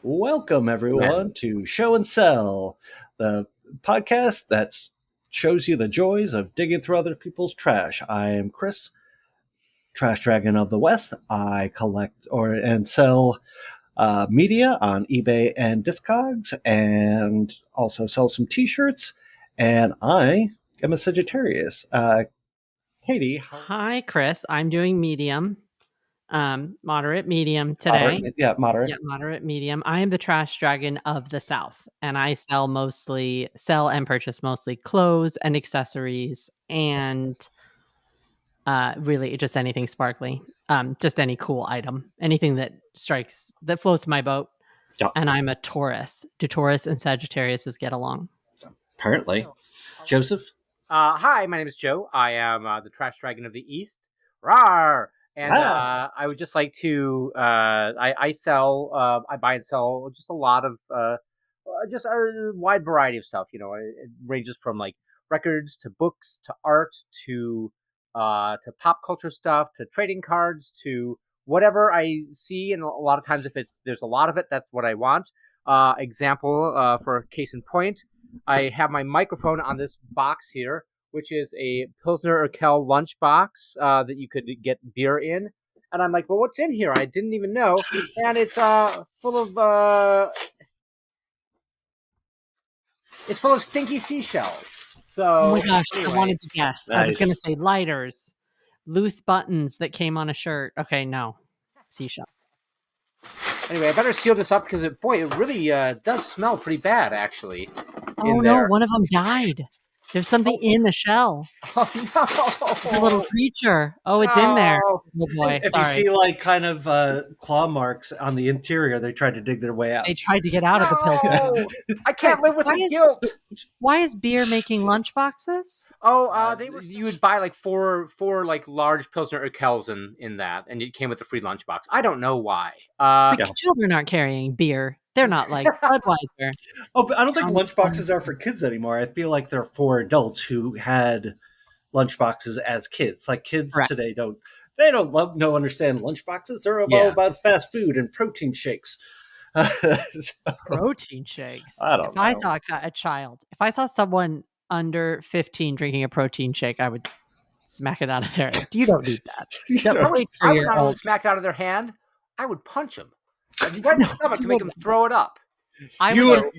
Welcome, everyone, to Show and Sell, the podcast that shows you the joys of digging through other people's trash. I am Chris, Trash Dragon of the West. I collect and sell media on eBay and Discogs, and also sell some T-shirts. And I am a Sagittarius. Katie, Hi, Chris. I'm doing medium, moderate, medium today. moderate. Yeah, moderate, medium. I am the trash dragon of the South, and I sell and purchase mostly clothes and accessories, and really just anything sparkly, just any cool item, anything that floats my boat. Yeah. And I'm a Taurus. Do Taurus and Sagittarius get along? Apparently, Joseph. Hi, my name is Joe. I am the Trash Dragon of the East. Rawr! And I would just like to. I buy and sell just a lot of, just a wide variety of stuff. It ranges from like records to books to art to pop culture stuff to trading cards to whatever I see. And a lot of times, if there's a lot of it, that's what I want. Example for case in point. I have my microphone on this box here, which is a Pilsner Urquell lunchbox that you could get beer in. And I'm like, well, what's in here? I didn't even know. And it's full of stinky seashells. So, oh my gosh, anyway. I wanted to guess. Nice. I was going to say lighters, loose buttons that came on a shirt. Okay, no, seashell. Anyway, I better seal this up because it really does smell pretty bad, actually. Oh no, one of them died. There's something in the shell. Oh no! It's a little creature. Oh, it's in there. Oh boy! If you see like kind of claw marks on the interior, they tried to dig their way out. They tried to get out of the pill. I can't live with the guilt. Why is beer making lunchboxes? Oh, you would buy like four like large Pilsner Urquells in that, and it came with a free lunchbox. I don't know why. Children aren't carrying beer. They're not like Budweiser. Oh, but I don't think lunchboxes are for kids anymore. I feel like they're for adults who had lunchboxes as kids. Like kids today don't understand lunchboxes. They're all about fast food and protein shakes. Protein shakes. I don't know. If I saw a child, if I saw someone under 15 drinking a protein shake, I would smack it out of there. You don't need that. I would not only smack it out of their hand, I would punch them. Right in the stomach to make them throw it up. I would just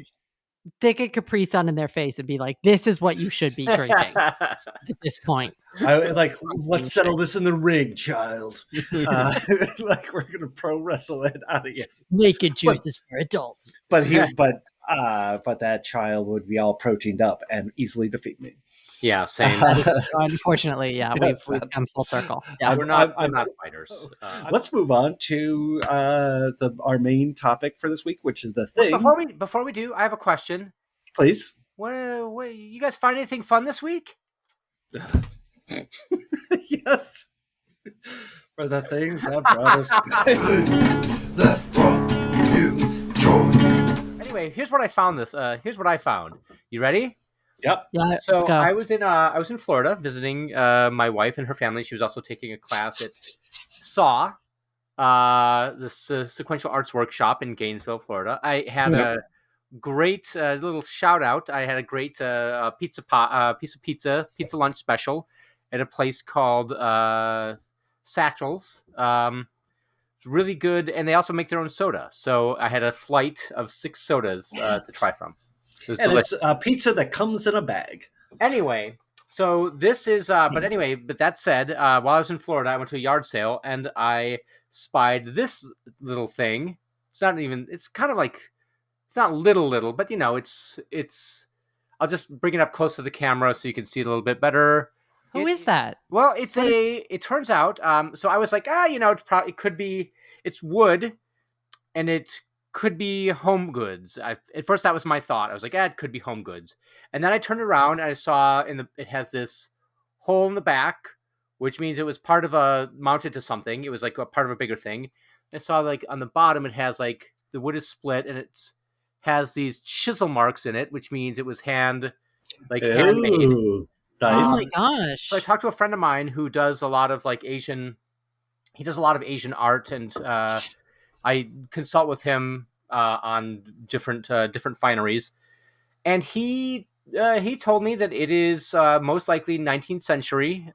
stick a Capri Sun in their face and be like, "This is what you should be drinking at this point." Let's settle this in the ring, child. Like we're gonna pro wrestle it out of you. Naked juices for adults. But that child would be all proteined up and easily defeat me. Yeah, same. Unfortunately, we've come full circle. Yeah, we're not fighters. Let's move on to our main topic for this week, which is the thing. Before we do, I have a question. Please. What you guys find anything fun this week? Yes. For the things that brought us that brought you joy. Anyway, here's what I found. Here's what I found. You ready? Yep. Yeah. So I was in Florida visiting my wife and her family. She was also taking a class at SAW, this sequential arts workshop in Gainesville, Florida. I had a great little shout out. I had a great piece of pizza lunch special at a place called Satchel's. It's really good, and they also make their own soda. So I had a flight of 6 sodas to try from. It's a pizza that comes in a bag. Anyway, so this is, but that said, while I was in Florida, I went to a yard sale and I spied this little thing. It's kind of like, it's not little, but it's, I'll just bring it up close to the camera so you can see it a little bit better. Who is that? Well, it turns out, so I was like, it's wood and it could be home goods. At first, that was my thought. I was like, it could be home goods. And then I turned around and I saw it has this hole in the back, which means it was mounted to something. It was like a part of a bigger thing. I saw like on the bottom, it has like the wood is split and it has these chisel marks in it, which means it was handmade. Nice. Oh my gosh. So I talked to a friend of mine who does a lot of Asian art, and I consult with him on different fineries, and he told me that it is most likely 19th century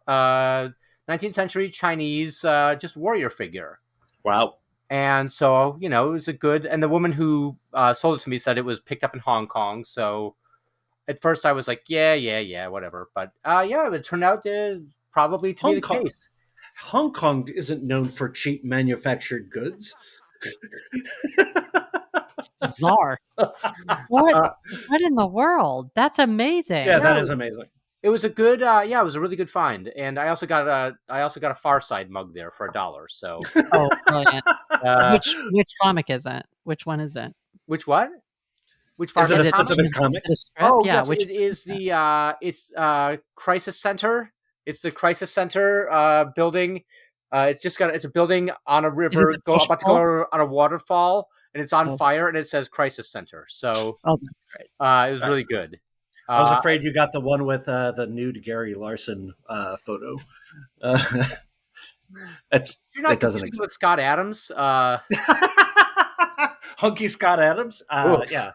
Chinese just warrior figure. Wow. And so, it was a good. And the woman who sold it to me said it was picked up in Hong Kong. So at first I was like, yeah, whatever. But it turned out probably to be the case. Hong Kong isn't known for cheap manufactured goods. It's bizarre. What in the world? That's amazing. Yeah, that is amazing. It was a good, it was a really good find, and I also got a Far Side mug there for $1. So, oh, brilliant! Which comic is it? Which one is it? Which what? Which Is it a specific comic? Oh, yeah, yes, it is the it's Crisis Center. It's the Crisis Center building. It's a building on a river, about to go on a waterfall, and it's on fire, and it says Crisis Center. So, that's great. It was really good. I was afraid you got the one with the nude Gary Larson photo. You're not doesn't exist with Scott Adams. Hunky Scott Adams. Yeah,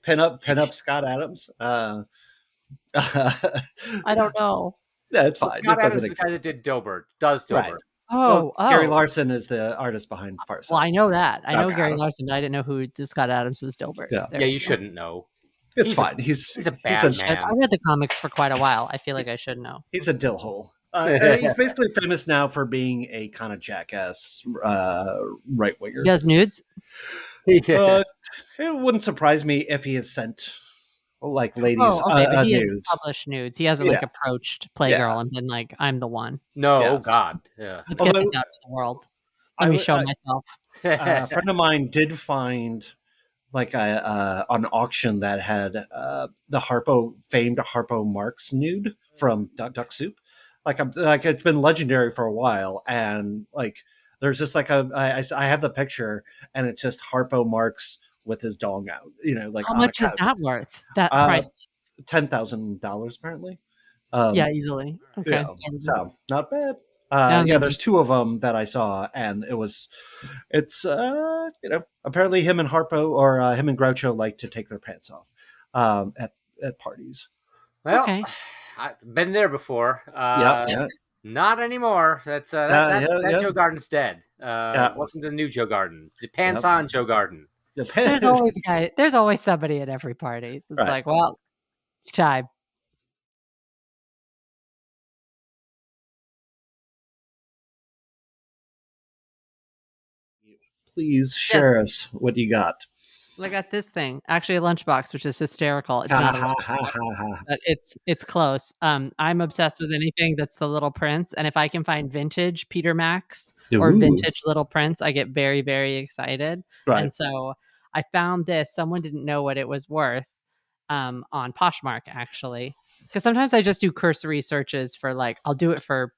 pin up Scott Adams. I don't know. Yeah, it's fine. Scott Adams is the guy that did Dilbert. Right. Oh, Gary Larson is the artist behind Far Side. Well, I know that. I know Gary Larson, but I didn't know who Scott Adams was. Dilbert. Yeah, you shouldn't know. It's fine. He's a bad man. I read the comics for quite a while. I feel like I should know. He's a dill hole. He's basically famous now for being a kind of jackass right winger. He does nudes. It wouldn't surprise me if he has sent ladies but he nudes. Has published nudes. He hasn't approached Playgirl and been like, "I'm the one." No, yes. Oh God, yeah. Let's get this out to the world. Let me show myself. A friend of mine did find an auction that had the famed Harpo Marx nude from Duck Soup. It's been legendary for a while, and there's just I have the picture, and it's just Harpo Marx with his dong out. How much is that worth? That price? $10,000 apparently. Easily. Okay, yeah, so not bad. There's two of them that I saw, and it's apparently him and Harpo or him and Groucho like to take their pants off at parties. Well, okay. I've been there before. Not anymore. That Joe Garden's dead. Welcome to the new Joe Garden. The pants on Joe Garden. There's always a guy. There's always somebody at every party. It's like, well, it's time. Please share us what you got. I got this thing, actually a lunchbox, which is hysterical. It's not a lunchbox, but it's close. I'm obsessed with anything that's the Little Prince, and if I can find vintage Peter Max or vintage Little Prince, I get very, very excited. Right. And so I found this. Someone didn't know what it was worth on Poshmark, actually, because sometimes I just do cursory searches for I'll do it for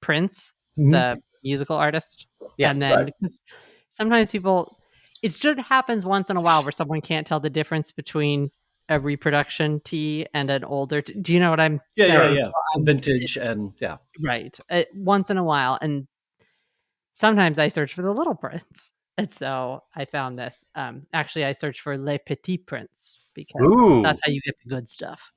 Prince, the musical artist, and then sometimes people. It just happens once in a while where someone can't tell the difference between a reproduction tee and an older tee. Do you know what I'm saying? Yeah. Vintage and Right. Once in a while. And sometimes I search for the Little Prince. And so I found this. Actually, I searched for Les Petits Prince because that's how you get the good stuff.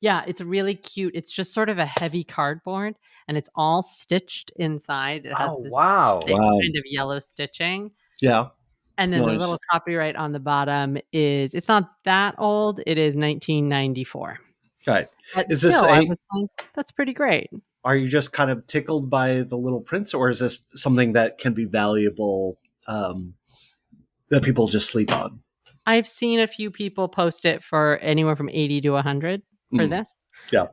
Yeah, it's really cute. It's just sort of a heavy cardboard, and it's all stitched inside. It has this kind of yellow stitching. Yeah. And then the little copyright on the bottom it's not that old. It is 1994. Right. But is still, I was like, that's pretty great. Are you just kind of tickled by the Little Prince, or is this something that can be valuable that people just sleep on? I've seen a few people post it for anywhere from 80 to 100 for this. Yeah.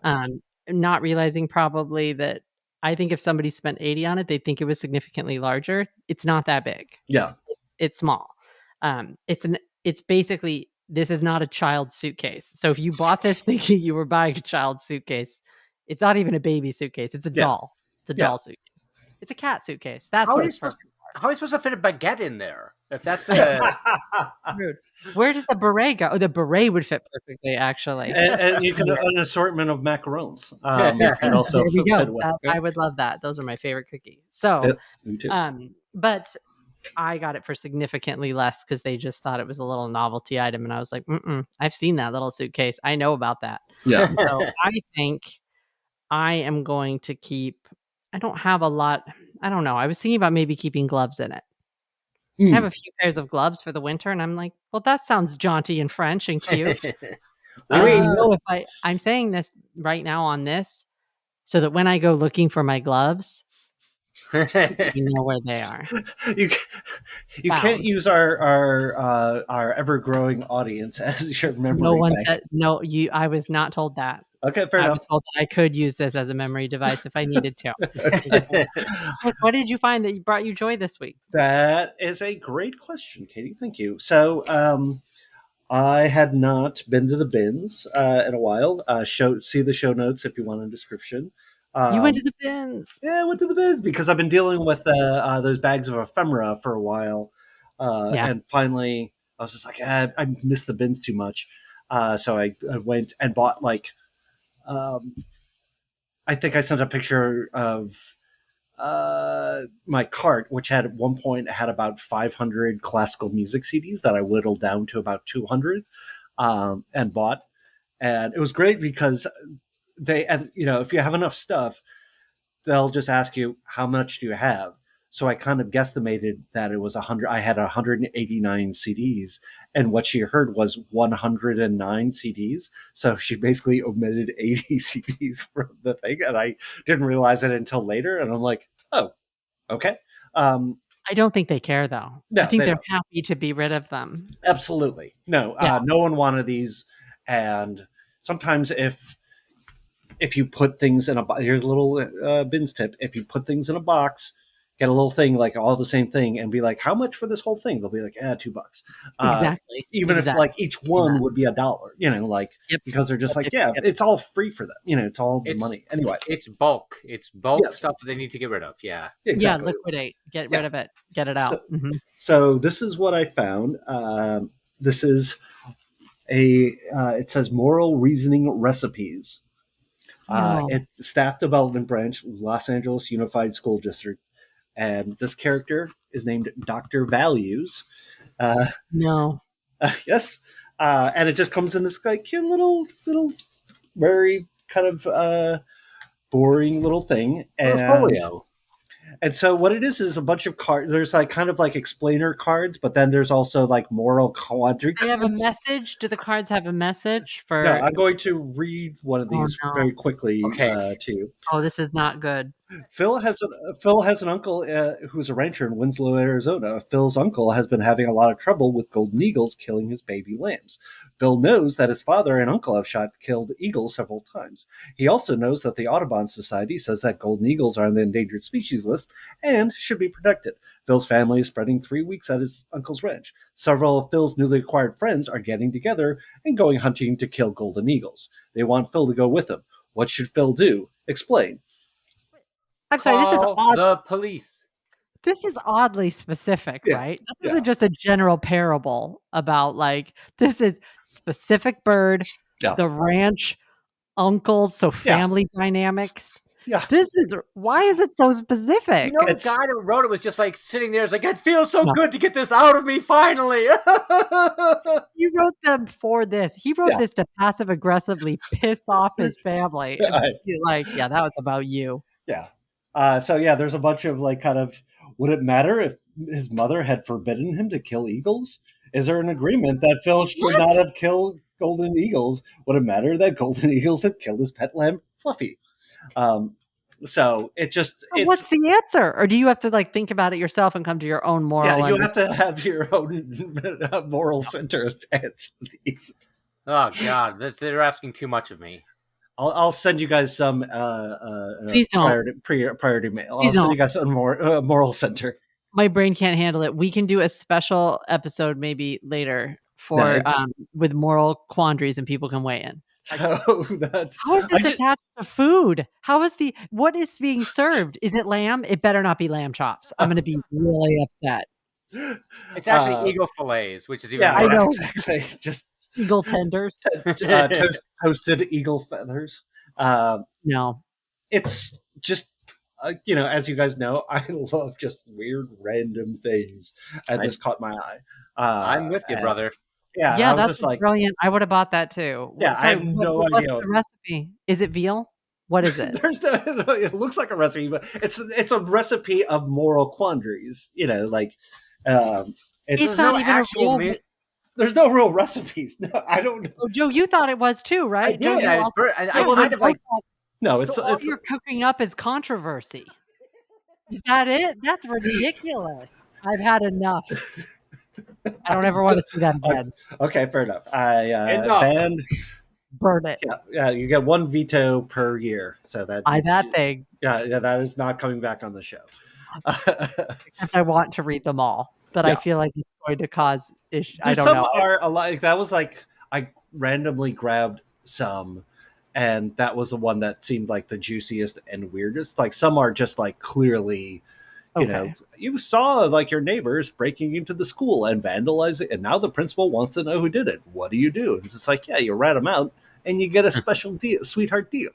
Not realizing probably that I think if somebody spent 80 on it, they'd think it was significantly larger. It's not that big. Yeah. It's small. It's basically, this is not a child suitcase. So if you bought this thinking you were buying a child suitcase, it's not even a baby suitcase. It's a doll. It's a doll suitcase. It's a cat suitcase. That's what it's for. How are you supposed to fit a baguette in there? If that's rude. Where does the beret go? Oh, the beret would fit perfectly, actually. And you can an assortment of macarons. You can also fit I would love that. Those are my favorite cookies. So, me too. But I got it for significantly less because they just thought it was a little novelty item. And I was like, I've seen that little suitcase. I know about that. Yeah. So I think I am going to keep, I don't have a lot. I don't know. I was thinking about maybe keeping gloves in it. I have a few pairs of gloves for the winter, and I'm like, well, that sounds jaunty and French and cute. I'm saying this right now on this so that when I go looking for my gloves, you know where they are. You can't use our ever growing audience as your memory. No one bank. said no. I was not told that. Okay, fair enough. I was told that I could use this as a memory device if I needed to. Chris, what did you find that brought you joy this week? That is a great question, Katie. Thank you. So, I had not been to the bins in a while. See the show notes if you want a description. You went to the bins. Yeah, I went to the bins because I've been dealing with those bags of ephemera for a while. And finally, I was just like, I miss the bins too much. So I went and bought I think I sent a picture of my cart, which had at one point had about 500 classical music CDs that I whittled down to about 200 and bought. And it was great because if you have enough stuff, they'll just ask you, how much do you have? So I kind of guesstimated that it was 100. I had 189 CDs, and what she heard was 109 CDs. So she basically omitted 80 CDs from the thing, and I didn't realize it until later. And I'm like, oh, okay. I don't think they care, though. No, I think they're happy to be rid of them. Absolutely. No, no one wanted these. And sometimes if you put things in here's a little bins tip. If you put things in a box, get a little thing like all the same thing and be like, how much for this whole thing? They'll be like, $2. Exactly. Even if like each one would be $1, because they're just it's all free for them. It's all the money. Anyway, it's bulk. It's bulk stuff that they need to get rid of. Yeah. Exactly. Yeah. Liquidate. Get rid of it. Get it out. So this is what I found. This is it says moral reasoning recipes. It's staff development branch, Los Angeles Unified School District. And this character is named Dr. Values. No. Yes. And it just comes in this cute little, very kind of boring little thing. And so what it is a bunch of cards. There's kind of explainer cards, but then there's also moral quandary cards. They have a message. Do the cards have a message for? No, I'm going to read one of these very quickly to you. Oh, this is not good. Phil has an uncle who's a rancher in Winslow, Arizona. Phil's uncle has been having a lot of trouble with golden eagles killing his baby lambs. Phil knows that his father and uncle have killed eagles several times. He also knows that the Audubon Society says that golden eagles are on the endangered species list and should be protected. Phil's family is spending 3 weeks at his uncle's ranch. Several of Phil's newly acquired friends are getting together and going hunting to kill golden eagles. They want Phil to go with them. What should Phil do? Explain. I'm sorry, this is odd. The police. This is oddly specific, right? This isn't just a general parable about this is specific bird, the ranch, uncles, so family dynamics. Yeah. Why is it so specific? The guy that wrote it was just sitting there. It's it feels so good to get this out of me finally. You wrote them for this. He wrote this to passive aggressively piss off his family. That was about you. Yeah. There's a bunch of would it matter if his mother had forbidden him to kill eagles? Is there an agreement that Phil should not have killed golden eagles? Would it matter that golden eagles had killed his pet lamb, Fluffy? So it just... What's the answer? Or do you have to think about it yourself and come to your own moral? Yeah, you have to have your own moral center to answer these. Oh, God. They're asking too much of me. I'll send you guys some Please don't. priority mail. I'll send you guys some more moral center. My brain can't handle it. We can do a special episode maybe later for with moral quandaries and people can weigh in. So how is this attached to food? What is being served? Is it lamb? It better not be lamb chops. I'm going to be really upset. It's actually eagle fillets, which is even I know. Exactly. Just eagle tenders, toasted eagle feathers. No, it's just as you guys know, I love just weird, random things, and this caught my eye. I'm with you, brother. Yeah, Yeah, I was that's just like, brilliant. I would have bought that too. Yeah, I have no what's idea. the recipe? Is it veal? What is it? It looks like a recipe, but it's a recipe of moral quandaries. It's not even actual. There's no real recipes. No, I don't. Oh, Joe, you thought it was too, right? I did. Joe, I kind of like. No, so all you're cooking up is controversy. Is that it? That's ridiculous. I've had enough. I don't ever want to see that again. Okay, fair enough. I banned. Burn it. Yeah, you get one veto per year, so that thing. Yeah, that is not coming back on the show. Except I want to read them all, but I feel like it's going to cause issues. I don't some know. Are a lot. That was like I randomly grabbed some, and that was the one that seemed like the juiciest and weirdest. Like some are just like clearly, you saw like your neighbors breaking into the school and vandalizing, and now the principal wants to know who did it. What do you do? And it's just like, you rat them out, and you get a special deal, sweetheart deal.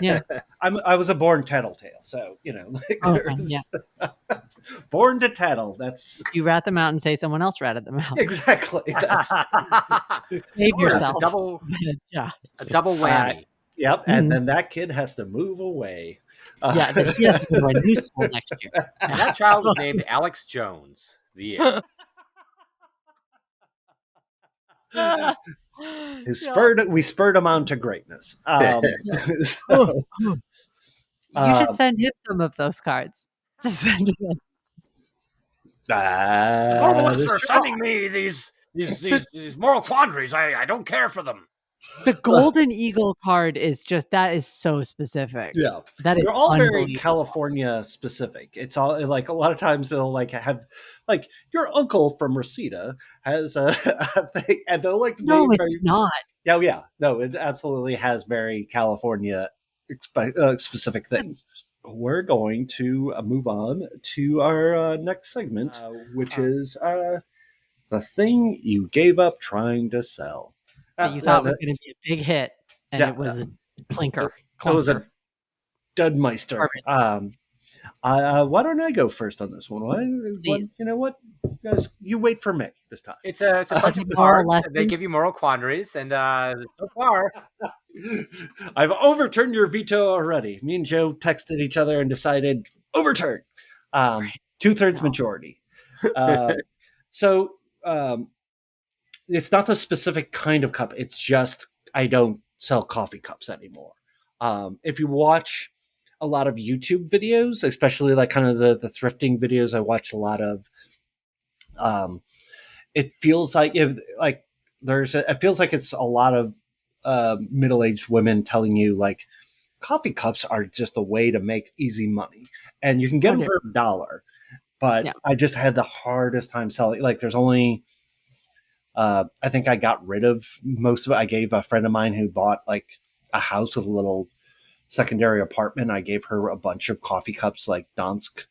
Yeah, I was a born tattletale, so born to tattle. That's you rat them out and say someone else ratted them out. Exactly. That's save yourself. A double whammy. Yep, and then that kid has to move away. He has to go to a new school next year. And that child was named Alex Jones. The end. We spurred him on to greatness. You should send him some of those cards. Just send him in. Thanks for sending me these moral quandaries. I don't care for them. The Golden Eagle card is that is so specific. Yeah, they're all very California specific. It's all like a lot of times they'll like have like your uncle from Reseda has a thing, and they'll like no, it's not. Yeah, no, it absolutely has very California specific things. We're going to move on to our next segment, which is the thing you gave up trying to sell. That you thought was going to be a big hit, and it was a clinker. It was a Dudmeister. Why don't I go first on this one? You know what, guys? You wait for me this time. It's a bunch of cards. They give you moral quandaries, and so far, I've overturned your veto already. Me and Joe texted each other and decided overturn. 2/3 majority. So. It's not the specific kind of cup. It's just I don't sell coffee cups anymore. If you watch a lot of YouTube videos, especially like kind of the thrifting videos I watch a lot of, it feels like it feels like it's a lot of middle-aged women telling you like coffee cups are just a way to make easy money, and you can get them for $1. But I just had the hardest time selling. Like there's only I think I got rid of most of it. I gave a friend of mine who bought like a house with a little secondary apartment. I gave her a bunch of coffee cups, like Donsk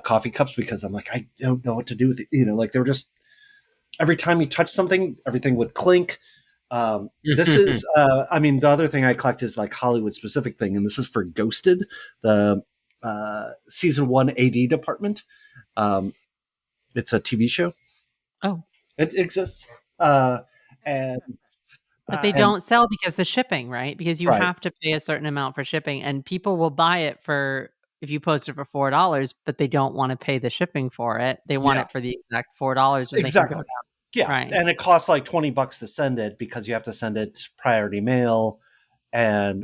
coffee cups, because I'm like, I don't know what to do with it. Like they were just, every time you touch something, everything would clink. This is, the other thing I collect is like Hollywood specific thing. And this is for Ghosted, the season 1 AD department. It's a TV show. Oh. It exists. But they don't sell because the shipping, right? Because you have to pay a certain amount for shipping, and people will buy it if you post it for $4, but they don't want to pay the shipping for it. They want it for the exact $4. Exactly. Right. And it costs like $20 to send it because you have to send it priority mail go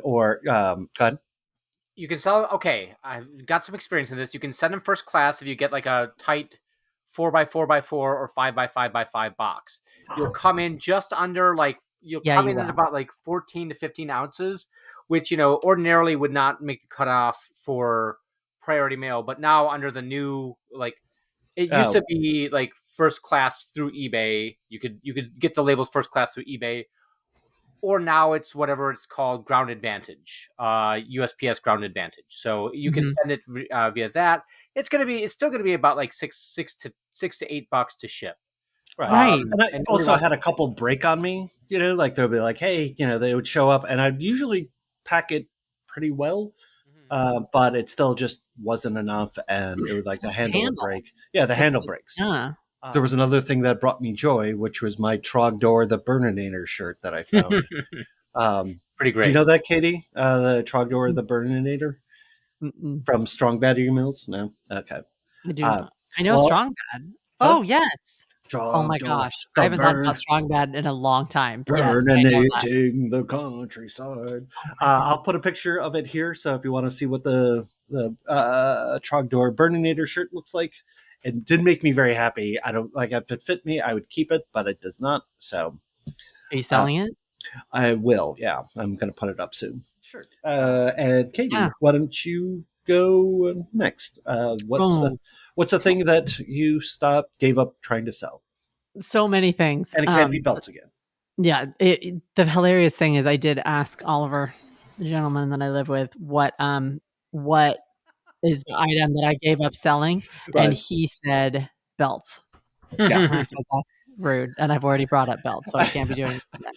ahead. You can sell. Okay, I've got some experience in this. You can send them first class if you get like a tight 4x4x4 or 5x5x5 box. You'll come in just under like at about like 14 to 15 ounces, which ordinarily would not make the cutoff for priority mail, but now under the new it used to be like first class through eBay. You could get the labels first class through eBay, or now it's whatever it's called, Ground Advantage, USPS Ground Advantage. So you can send it via that. It's still gonna be about like $6 to $8 to ship. Right. And I also had a couple break on me. Like they'll be like, hey, they would show up, and I'd usually pack it pretty well. but it still just wasn't enough, and it was like the handle would break. Yeah, the handle breaks. Yeah. There was another thing that brought me joy, which was my Trogdor the Burninator shirt that I found. Pretty Do great. you know that, Katie? The Trogdor the Burninator from Strong Bad Mills? No? Okay. I do not. I know Strong Bad. Oh, yes. Oh my gosh. I haven't thought about Strong Bad in a long time. Burninating the countryside. I'll put a picture of it here, so if you want to see what the Trogdor Burninator shirt looks like. It did make me very happy. I don't like if it fit me, I would keep it, but it does not. So, are you selling it? I will. Yeah, I'm going to put it up soon. Sure. And Katie, why don't you go next? What's a thing that you gave up trying to sell? So many things, and it can't be belts again. Yeah. The hilarious thing is, I did ask Oliver, the gentleman that I live with, what is the item that I gave up selling, and he said belts. Yeah. And I said that's rude, and I've already brought up belts, so I can't be doing that.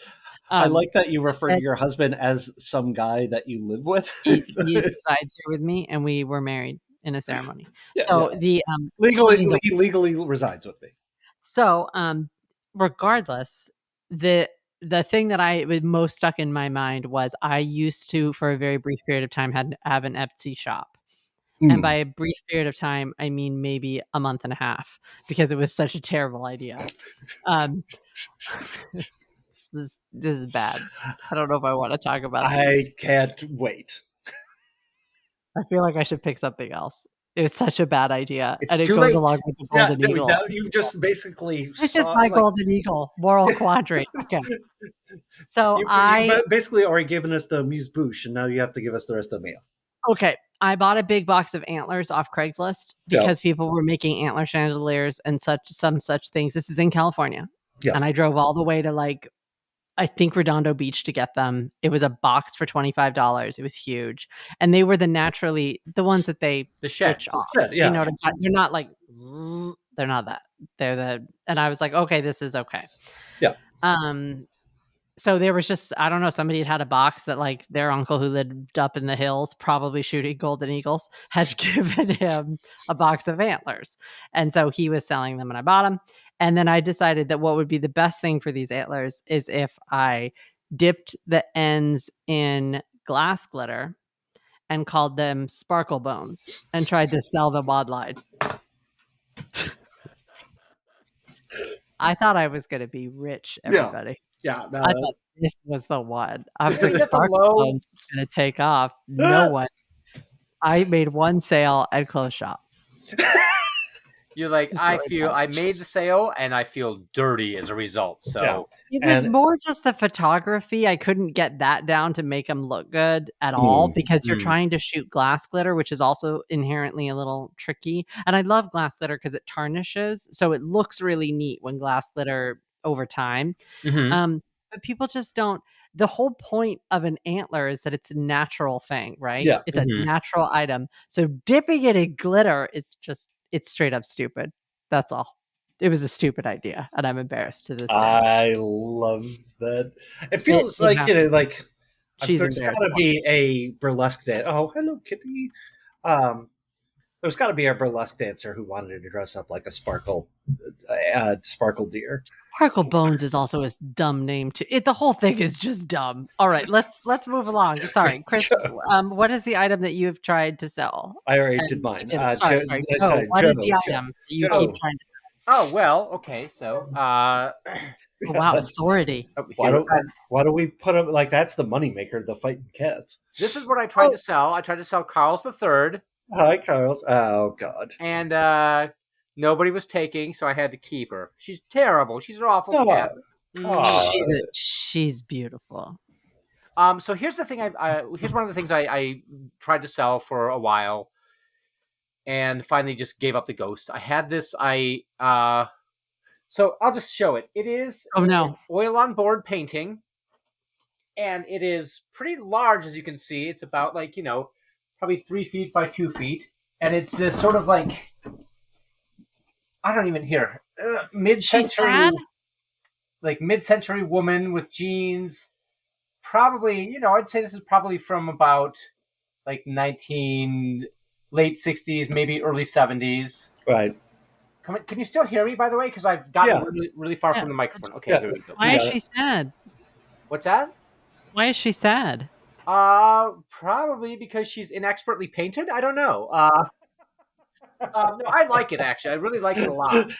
I like that you refer to your husband as some guy that you live with. he resides here with me, and we were married in a ceremony. Yeah, so he legally resides with me. So regardless, the thing that I was most stuck in my mind was I used to, for a very brief period of time, have an Etsy shop. And by a brief period of time, I mean maybe a month and a half, because it was such a terrible idea. This is bad. I don't know if I want to talk about this. I can't wait. I feel like I should pick something else. It's such a bad idea. It's and it too goes late. along with the Golden Eagle. You've just basically This is my Golden Eagle, moral quadrant. Okay. So you've basically already given us the amuse-bouche, and now you have to give us the rest of the meal. Okay. I bought a big box of antlers off Craigslist because people were making antler chandeliers and some such things. This is in California. Yeah. And I drove all the way to I think Redondo Beach to get them. It was a box for $25. It was huge. And they were the ones that they switch off. Yeah. You know, they're not like, they're not that. And I was like, okay, this is okay. Yeah. So there was just, I don't know, somebody had a box that their uncle who lived up in the hills, probably shooting golden eagles, had given him a box of antlers. And so he was selling them and I bought them. And then I decided that what would be the best thing for these antlers is if I dipped the ends in glass glitter and called them sparkle bones and tried to sell them online. I thought I was going to be rich, everybody. Yeah. No, I thought this was the one. I was like, sparkle bones is going to take off. No one. I made one sale and closed shop. You're like, I made the sale and I feel dirty as a result. So it was more just the photography. I couldn't get that down to make them look good at all, because you're trying to shoot glass glitter, which is also inherently a little tricky. And I love glass glitter because it tarnishes. So it looks really neat when glass glitter over time. But people just don't. The whole point of an antler is that it's a natural thing, right? Yeah. It's a natural item. So dipping it in glitter, it's straight up stupid. That's all. It was a stupid idea, and I'm embarrassed to this day. I love that. It feels there's got to be a burlesque dance. Oh, hello, Kitty. There's got to be a burlesque dancer who wanted to dress up like a sparkle deer. Sparkle Bones is also a dumb name too. The whole thing is just dumb. All right, let's move along. Sorry, Chris. What is the item that you have tried to sell? I already did mine. Sorry. What is the item that you keep trying to sell? Oh, well, okay. So, wow, authority. Why do we put them that's the moneymaker, the fighting cats? This is what I tried to sell. I tried to sell Carl's III. Hi, Carl's. Oh, God. And nobody was taking, so I had to keep her. She's terrible. She's an awful cat. She's beautiful. So here's the thing. Here's one of the things I tried to sell for a while, and finally just gave up the ghost. I had this. So I'll just show it. It is an oil on board painting, and it is pretty large, as you can see. It's about probably 3 feet by 2 feet, and it's this sort of I don't even hear mid-century, mid-century woman with jeans. Probably, I'd say this is probably from about like late 60s, maybe early 70s. Right. Can you still hear me, by the way? Because I've gotten Yeah. really, really far Yeah. from the microphone. Okay, Yeah. here we go. Why is got she sad? What's that? Why is she sad? Probably because she's inexpertly painted. I don't know. No, I like it actually. I really like it a lot.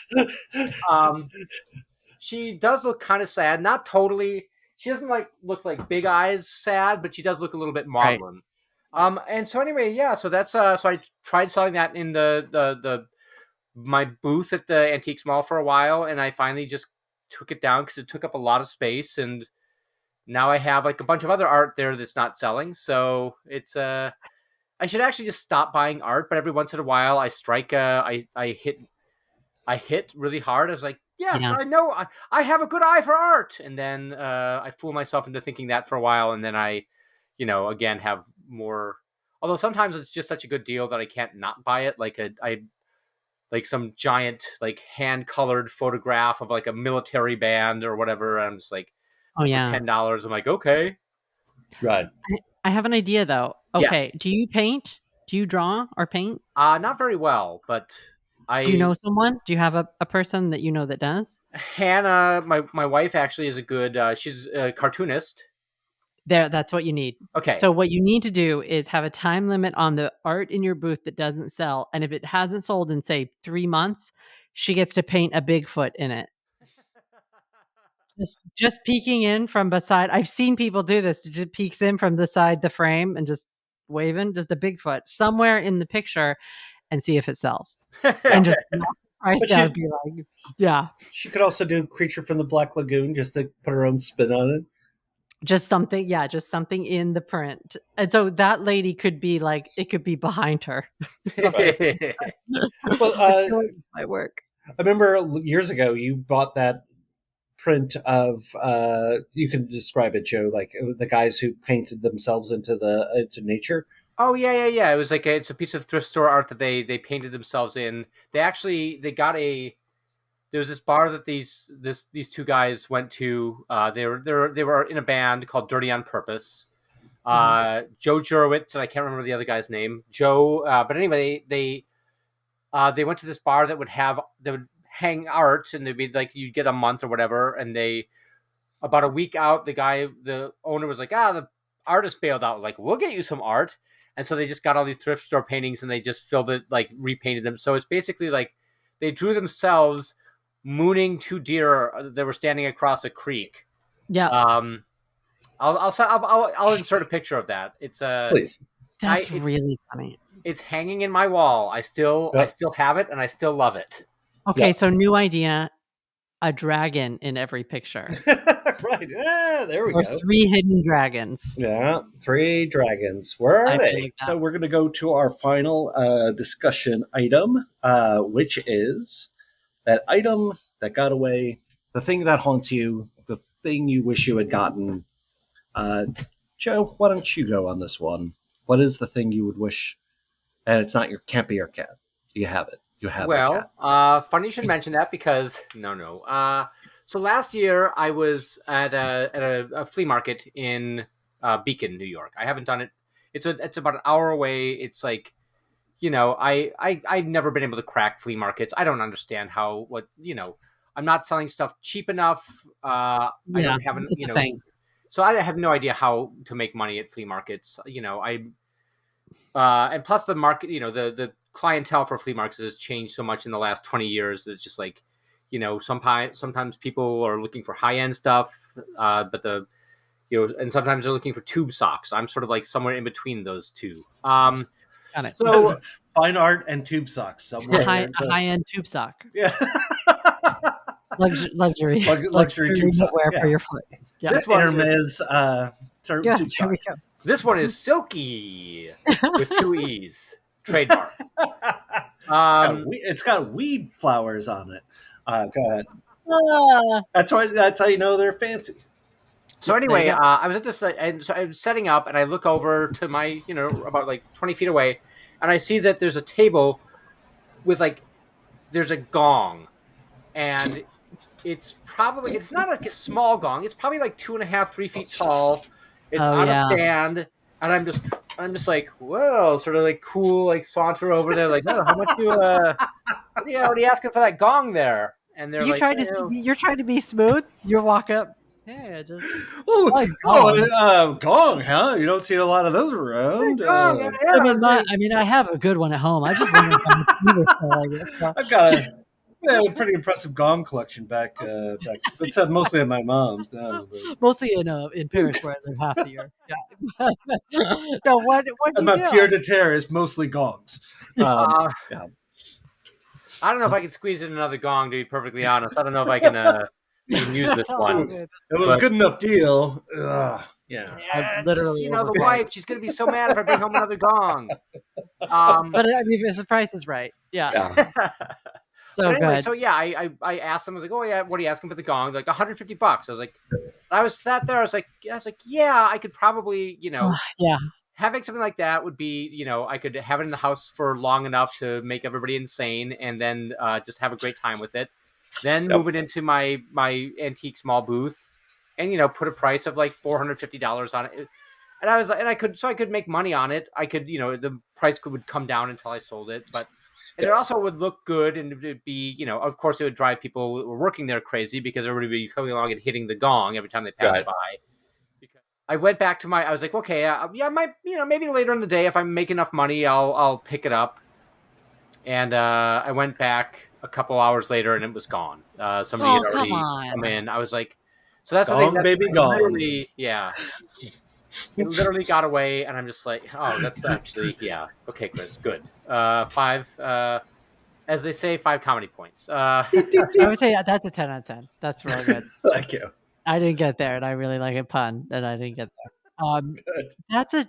She does look kind of sad. Not totally. She doesn't look like Big Eyes sad, but she does look a little bit Right. maudlin. And so anyway, yeah. So that's so I tried selling that in the my booth at the Antiques Mall for a while, and I finally just took it down because it took up a lot of space, and now I have like a bunch of other art there that's not selling. So it's I should actually just stop buying art, but every once in a while I strike I hit really hard. I was like, yes, Yeah. I know I have a good eye for art, and then I fool myself into thinking that for a while, and then I, again have more. Although sometimes it's just such a good deal that I can't not buy it. Like some giant like hand colored photograph of like a military band or whatever. I'm just like, Oh yeah. $10. I'm like, okay. Right. I have an idea though. Yes. Okay. Do you paint? Do you draw or paint? Not very well, but Do you know someone? Do you have a person that you know that does? Hannah, my wife actually is a good. She's a cartoonist. That's what you need. Okay. So what you need to do is have a time limit on the art in your booth that doesn't sell, and if it hasn't sold in say 3 months, she gets to paint a Bigfoot in it. Just peeking in from beside. I've seen people do this. It just peeks in from the side the frame and just waving, just a Bigfoot somewhere in the picture, and see if it sells. And just knock the price But down. Be like, yeah, She could also do Creature from the Black Lagoon just to put her own spin on it. just something. Yeah, just something in the print. And so that lady could be like, it could be behind her. Well, My work. I remember years ago you bought that print of you can describe it, Joe, like the guys who painted themselves into nature. Oh yeah. It was like it's a piece of thrift store art that they painted themselves in. They got there was this bar that these two guys went to. They were in a band called Dirty on Purpose. Joe Jurowitz and I can't remember the other guy's name. Joe, but anyway, they went to this bar that would hang art, and they'd be like you'd get a month or whatever. And they about a week out, the owner was like, the artist bailed out. Like, we'll get you some art. And so they just got all these thrift store paintings and they just filled it, like repainted them. So it's basically like they drew themselves mooning two deer that were standing across a creek. Yeah. I'll insert a picture of that. It's Please. That's really funny. It's hanging in my wall. I still have it and I still love it. Okay, so new idea. A dragon in every picture. Right. Yeah, there we Or go. 3 hidden dragons. Yeah, 3 dragons. Where are I they? like that. So we're going to go to our final discussion item, which is that item that got away, the thing that haunts you, the thing you wish you had gotten. Joe, why don't you go on this one? What is the thing you would wish? And it's not can't be your cat. You have it. You have the cat. Funny you should mention that because no. So last year I was at a flea market in Beacon, New York. I haven't done it. It's about an hour away. It's like, I've never been able to crack flea markets. I don't understand I'm not selling stuff cheap enough. I don't have an, thing. So I have no idea how to make money at flea markets. And plus the market, the clientele for flea markets has changed so much in the last 20 years. It's just like, sometimes people are looking for high end stuff, but and sometimes they're looking for tube socks. I'm sort of like somewhere in between those two. Got it. So fine art and tube socks somewhere. A high end tube sock. Yeah. Luxury tube sock. Wear Yeah. for your foot. Yeah. This Hermes tube sock. This one is silky with 2 E's. Trademark. It's got weed flowers on it. Go ahead. Ah. That's how you know they're fancy. So anyway, I was at this, and so I was setting up, and I look over to my, about like 20 feet away, and I see that there's a table with there's a gong, and it's not like a small gong. It's probably like 2.5, 3 feet tall. It's on a stand, And I'm just like, whoa, sort of like cool, like saunter over there, like, oh, how much what are you asking for that gong there? And they're like, You're trying to be smooth. You're walking up. Hey, I just Oh, Gong. Gong, huh? You don't see a lot of those around. Gong, yeah, I mean, I have a good one at home. I just wonder how much you were selling it. So. I've got a pretty impressive Gong collection back. It's mostly at my mom's now. But. Mostly in Paris, where I live half the year. Yeah. No, what And you my do? pied à terre is mostly gongs. Yeah. I don't know if I can squeeze in another gong, to be perfectly honest. I don't know if I can use this one. It was a good enough deal. Ugh. Yeah. I've literally the wife, she's going to be so mad if I bring home another gong. But I mean, if the price is right. Yeah. So anyway, good. so yeah, I asked them, I was like, oh yeah, what are you asking for the gong? They're like $150. I was like, sat there, I was like, yeah, I could probably, yeah. Having something like that would be, I could have it in the house for long enough to make everybody insane, and then just have a great time with it. Then move it into my antique small booth, and put a price of like $450 on it. And I could make money on it. I could, the price would come down until I sold it, but it also would look good, and it'd be, of course, it would drive people who were working there crazy because everybody would be coming along and hitting the gong every time they pass by. I went back to I was like, okay, maybe later in the day, if I make enough money, I'll pick it up. And I went back a couple hours later, and it was gone. Somebody had already come in. I was like, so that's Gong, the thing. Baby, gone. Yeah. It literally got away, and I'm just like, oh, that's actually, yeah. Okay, Chris, good. 5, as they say, 5 comedy points. I would say that's a 10 out of 10. That's really good. Thank you. I didn't get there, and I really like a pun, and I didn't get there. Good.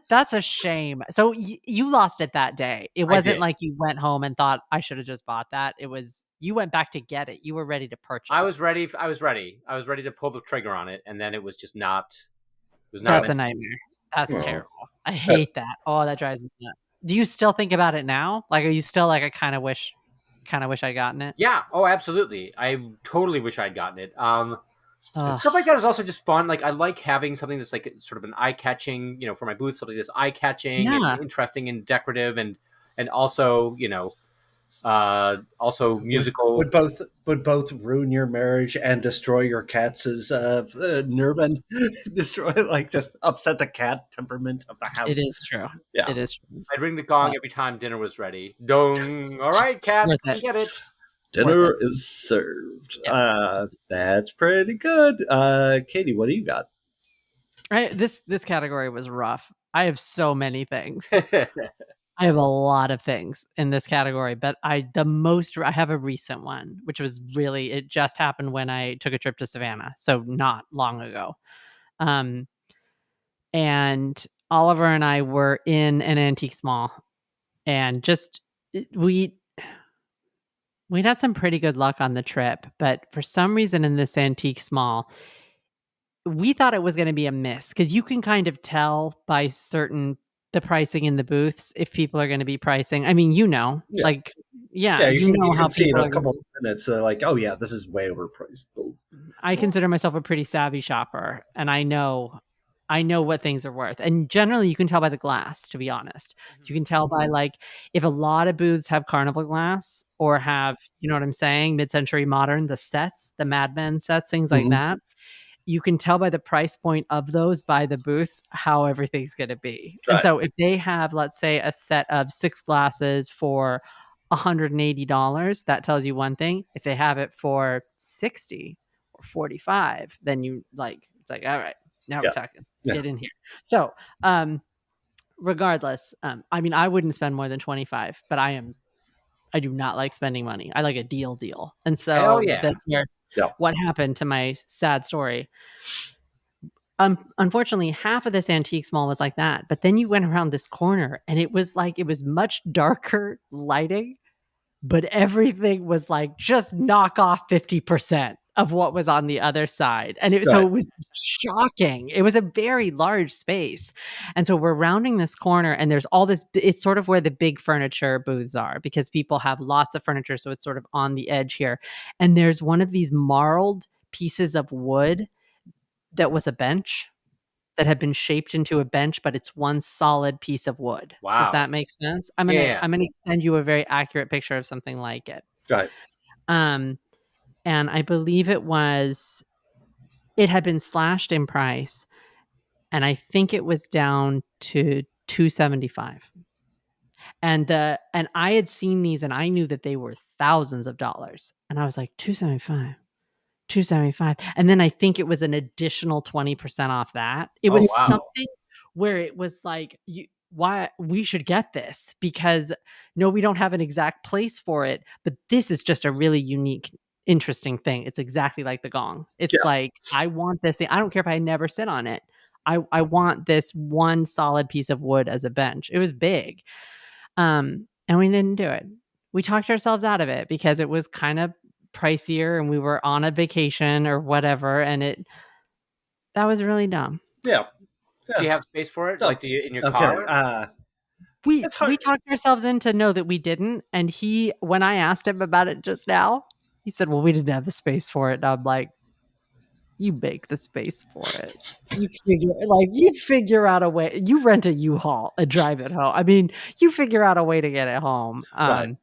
That's a shame. So you lost it that day. It wasn't like you went home and thought I should have just bought that. It was you went back to get it. You were ready to purchase. I was ready. I was ready to pull the trigger on it, and then it was just not. It was not. That's a nightmare. That's terrible. I hate that. Oh, that drives me nuts. Do you still think about it now? Like, are you still like, I kind of wish I'd gotten it? Yeah. Oh, absolutely. I totally wish I'd gotten it. Stuff like that is also just fun. Like, I like having something that's like sort of an eye-catching, for my booth, something that's eye-catching and interesting and decorative, and also, also musical. Would both ruin your marriage and destroy your cat's nerve and destroy, like, just upset the cat temperament of the house. It is true. Yeah, it is true. I'd ring the gong every time dinner was ready. Dong. All right, cat, come get it. Dinner is served. Yep. That's pretty good. Katie, what do you got? This category was rough. I have so many things. I have a lot of things in this category, but I have a recent one, which was it just happened when I took a trip to Savannah, so not long ago. And Oliver and I were in an antique mall, and we'd had some pretty good luck on the trip, but for some reason in this antique mall, we thought it was going to be a miss, because you can kind of tell by the pricing in the booths if people are going to be pricing. I mean, you know how people in a couple of minutes, like, oh yeah, this is way overpriced. I consider myself a pretty savvy shopper, and I know what things are worth. And generally you can tell by the glass, to be honest. You can tell by, like, if a lot of booths have carnival glass or have, you know what I'm saying, mid-century modern, the sets, the Mad Men sets, things like that. You can tell by the price point of those, by the booths, how everything's going to be. Right. And so if they have, let's say, a set of 6 glasses for $180, that tells you one thing. If they have it for $60 or $45, then it's like, all right, now we're talking. Get in here. So, regardless, I mean, I wouldn't spend more than $25, but I do not like spending money. I like a deal. And so that's where what happened to my sad story. Unfortunately, half of this antique mall was like that. But then you went around this corner, and it was much darker lighting, but everything was like, just knock off 50% of what was on the other side. And so it was shocking. It was a very large space. And so we're rounding this corner, and there's all this, it's sort of where the big furniture booths are, because people have lots of furniture. So it's sort of on the edge here. And there's one of these marled pieces of wood that was a bench that had been shaped into a bench, but it's one solid piece of wood. Wow. Does that make sense? I'm Yeah. gonna send you a very accurate picture of something like it. Right. And I believe it had been slashed in price, and I think it was down to $275. And I had seen these, and I knew that they were thousands of dollars, and I was like, $275. And then I think it was an additional 20% off that. It was wow. something where it was like, why we should get this, because no, we don't have an exact place for it, but this is just a really unique, interesting thing. It's exactly like the Gong. It's like, I want this thing. I don't care if I never sit on it. I want this one solid piece of wood as a bench. It was big. And we didn't do it. We talked ourselves out of it because it was kind of pricier and we were on a vacation or whatever, and that was really dumb. Yeah. Do you have space for it? No. Like, do you in your I'm car? kidding. We talked ourselves into know that we didn't, and when I asked him about it just now, he said, well, we didn't have the space for it. And I'm like, you make the space for it. You figure out a way. You rent a U-Haul and drive it home. I mean, you figure out a way to get it home. Right.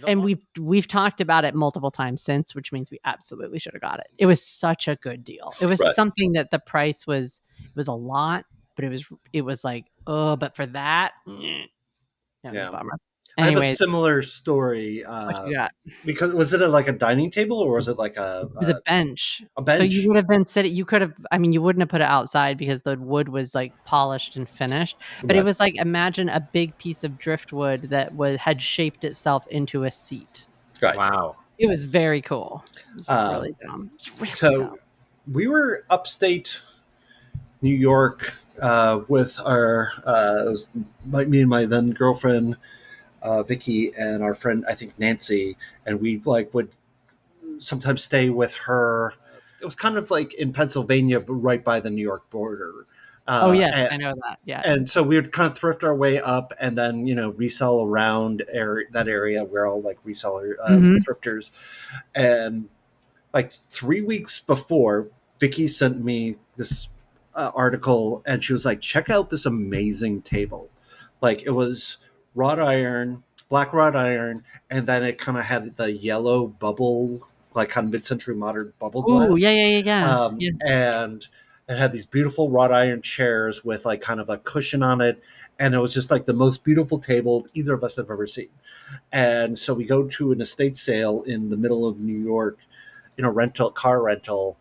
And we've talked about it multiple times since, which means we absolutely should have got it. It was such a good deal. It was something that the price was a lot, but it was like, oh, but for that, it was a bummer. Anyways, I have a similar story. What you got? Because was it like a dining table or was it like It was a bench. A bench. So you would have been sitting. You could have. I mean, you wouldn't have put it outside because the wood was like polished and finished. But it was like, imagine a big piece of driftwood that had shaped itself into a seat. Right. Wow. It was very cool. It was really dumb. So we were upstate New York with our me and my then girlfriend Vicky and our friend I think Nancy, and we would sometimes stay with her. It was kind of like in Pennsylvania, but right by the New York border. I know that. Yeah, and so we would kind of thrift our way up, and then resell around that area. We're all like reseller thrifters, and like 3 weeks before, Vicky sent me this article, and she was like, "Check out this amazing table." Like, it was black wrought iron, and then it kind of had the yellow bubble, like kind of mid-century modern bubble glass. Oh, yeah. And it had these beautiful wrought iron chairs with like kind of a cushion on it, and it was just like the most beautiful table either of us have ever seen. And so we go to an estate sale in the middle of New York, car rental,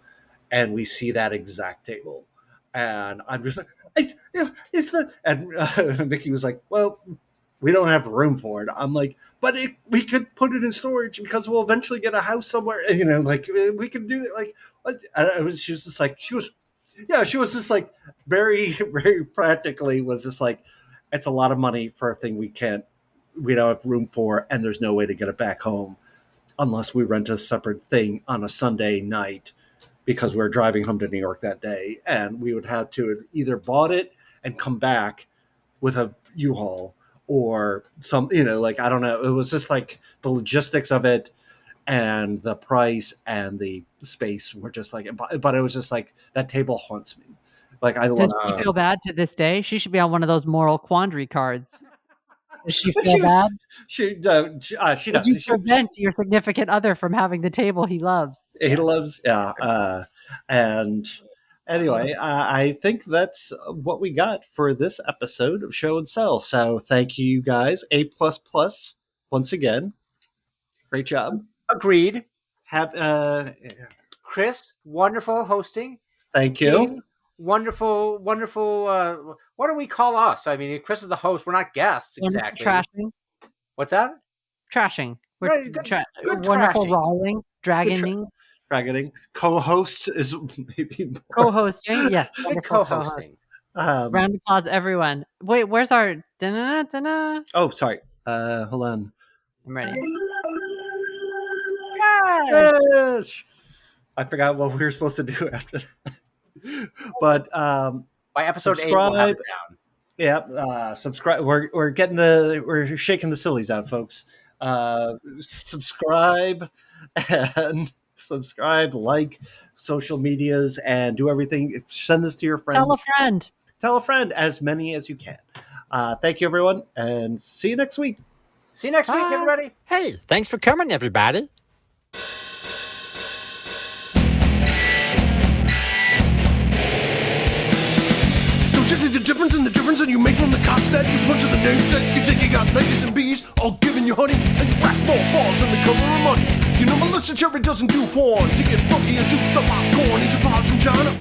and we see that exact table, and I'm just like, it's the, and Vicky was like, well, we don't have room for it. I'm like, but we could put it in storage because we'll eventually get a house somewhere. And, we could do it. Like, what? She was just like, she was just like very, very practically was just like, it's a lot of money for a thing we don't have room for. And there's no way to get it back home unless we rent a separate thing on a Sunday night because we're driving home to New York that day. And we would have to either bought it and come back with a U-Haul, or some, I don't know. It was just like the logistics of it and the price and the space were just like, but it was just like, that table haunts me. Like, I love. Does she feel bad to this day? She should be on one of those moral quandary cards. Does she feel bad? She does. You prevent your significant other from having the table he loves. He loves, yeah. And anyway, I think that's what we got for this episode of Show and Sell. So thank you guys. A++ once again. Great job. Agreed. Chris, wonderful hosting. Thank you. Dean, wonderful. What do we call us? I mean, Chris is the host. We're not guests exactly. Trashing. What's that? Trashing. Good wonderful trashing. rolling. Dragoning. Co-host is maybe more. Co-hosting, yes. Good co-hosting. Round of applause, everyone. Wait, where's our da-na-na-na-na? Oh, sorry. Hold on. I'm ready. Yes! I forgot what we were supposed to do after that. But by episode subscribe. 8, we'll have it down. Yeah, subscribe. We're shaking the sillies out, folks. Subscribe and like social medias and do everything. Send this to your friends. Tell a friend. tell a friend, as many as you can. Thank you, everyone, and see you next week. See you next week, everybody. Hey, thanks for coming, everybody. Don't you see the difference that you make from the cops that you put to the names that you take? You got ladies and bees all giving you honey, and you whack more balls than the cover of money. You know Melissa Cherry doesn't do porn. To get funky and do the popcorn, eat your paws from China.